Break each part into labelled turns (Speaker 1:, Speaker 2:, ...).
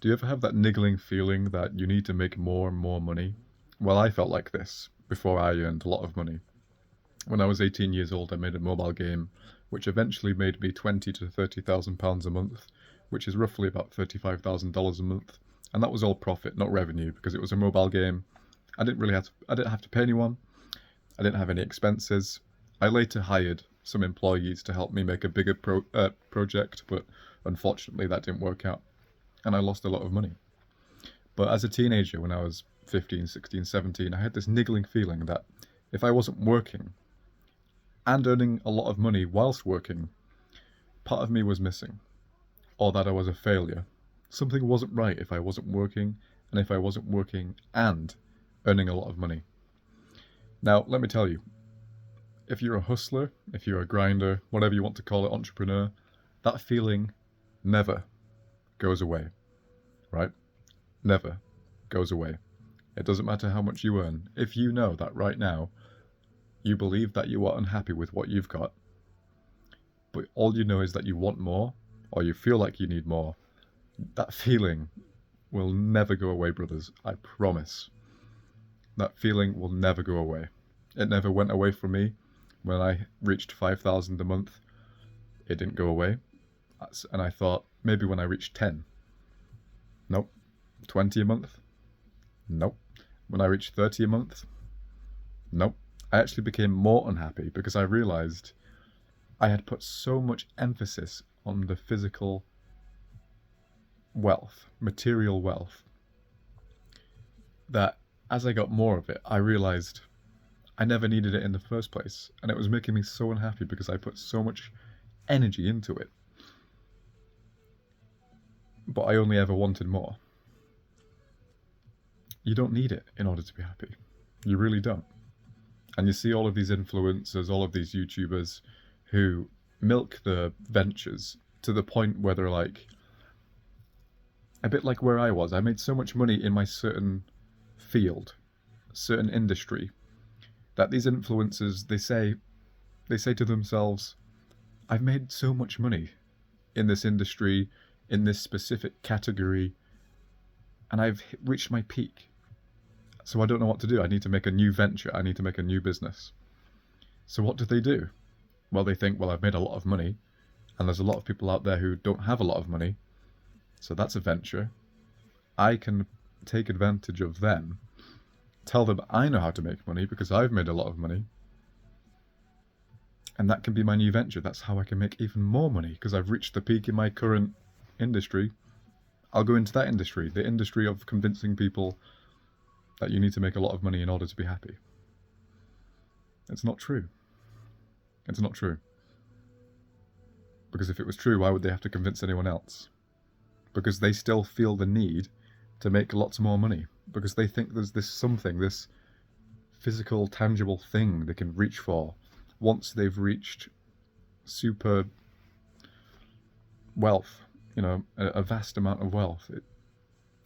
Speaker 1: Do you ever have that niggling feeling that you need to make more and more money? Well, I felt like this before I earned a lot of money. When I was 18 years old, I made a mobile game which eventually made me 20 to 30,000 pounds a month, which is roughly about $35,000 a month. And that was all profit, not revenue, because it was a mobile game. I didn't have to pay anyone. I didn't have any expenses. I later hired some employees to help me make a bigger project, but unfortunately that didn't work out, and I lost a lot of money. But as a teenager, when I was 15, 16, 17, I had this niggling feeling that if I wasn't working and earning a lot of money whilst working, part of me was missing, or that I was a failure. Something wasn't right if I wasn't working, and if I wasn't working and earning a lot of money. Now, let me tell you, if you're a hustler, if you're a grinder, whatever you want to call it, entrepreneur, that feeling never goes away, right? Never goes away. It doesn't matter how much you earn. If you know that right now you believe that you are unhappy with what you've got, but all you know is that you want more, or you feel like you need more, that feeling will never go away, brothers. I promise. That feeling will never go away. It never went away from me. When I reached 5,000 a month, it didn't go away. And I thought, maybe when I reached 10. Nope. 20 a month? Nope. When I reached 30 a month? Nope. I actually became more unhappy because I realized I had put so much emphasis on the physical wealth, material wealth, that as I got more of it, I realized I never needed it in the first place. And it was making me so unhappy because I put so much energy into it. But I only ever wanted more. You don't need it in order to be happy. You really don't. And you see all of these influencers, all of these YouTubers who milk the ventures to the point where they're like, a bit like where I was. I made so much money in my certain field, certain industry, that these influencers, they say to themselves, I've made so much money in this industry, in this specific category, and I've reached my peak. So I don't know what to do. I need to make a new venture. I need to make a new business. So what do? Well, they think, well, I've made a lot of money, and there's a lot of people out there who don't have a lot of money. So that's a venture. I can take advantage of them, tell them I know how to make money because I've made a lot of money. And that can be my new venture. That's how I can make even more money because I've reached the peak in my current industry. I'll go into that industry, the industry of convincing people that you need to make a lot of money in order to be happy. It's not true. It's not true. Because if it was true, why would they have to convince anyone else? Because they still feel the need to make lots more money. Because they think there's this something, this physical, tangible thing they can reach for once they've reached super wealth, a vast amount of wealth.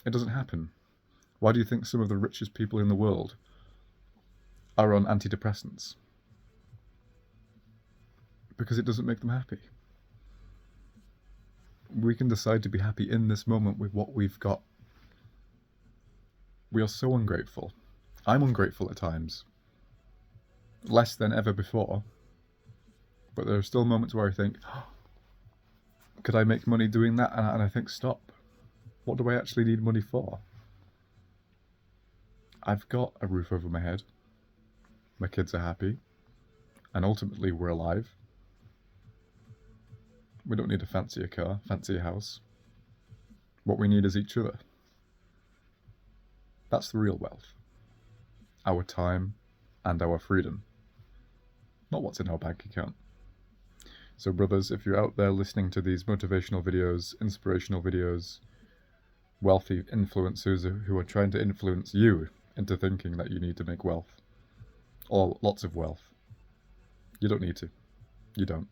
Speaker 1: It doesn't happen. Why do you think some of the richest people in the world are on antidepressants? Because it doesn't make them happy. We can decide to be happy in this moment with what we've got. We are so ungrateful. I'm ungrateful at times. Less than ever before. But there are still moments where I think, could I make money doing that? And I think, stop. What do I actually need money for? I've got a roof over my head. My kids are happy. And ultimately, we're alive. We don't need a fancier car, fancier house. What we need is each other. That's the real wealth. Our time and our freedom. Not what's in our bank account. So brothers, if you're out there listening to these motivational videos, inspirational videos, wealthy influencers who are trying to influence you into thinking that you need to make wealth, or lots of wealth, you don't need to. You don't.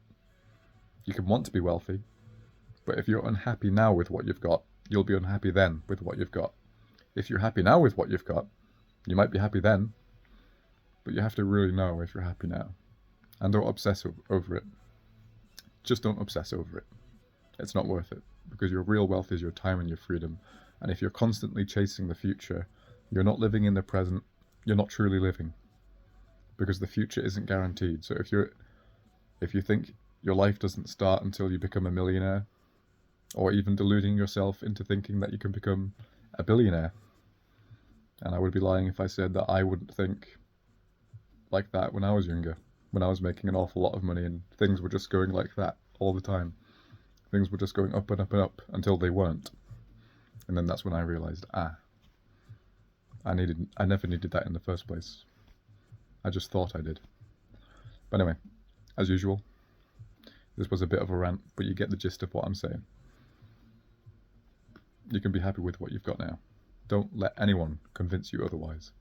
Speaker 1: You can want to be wealthy, but if you're unhappy now with what you've got, you'll be unhappy then with what you've got. If you're happy now with what you've got, you might be happy then, but you have to really know if you're happy now. And don't obsess over it. Just don't obsess over it. It's not worth it, because your real wealth is your time and your freedom, And if you're constantly chasing the future, you're not living in the present, you're not truly living. Because the future isn't guaranteed. So if you think your life doesn't start until you become a millionaire, or even deluding yourself into thinking that you can become a billionaire, and I would be lying if I said that I wouldn't think like that when I was younger, when I was making an awful lot of money and things were just going like that all the time. Things were just going up and up and up until they weren't. And then that's when I realised, I never needed that in the first place. I just thought I did. But anyway, as usual, this was a bit of a rant, but you get the gist of what I'm saying. You can be happy with what you've got now. Don't let anyone convince you otherwise.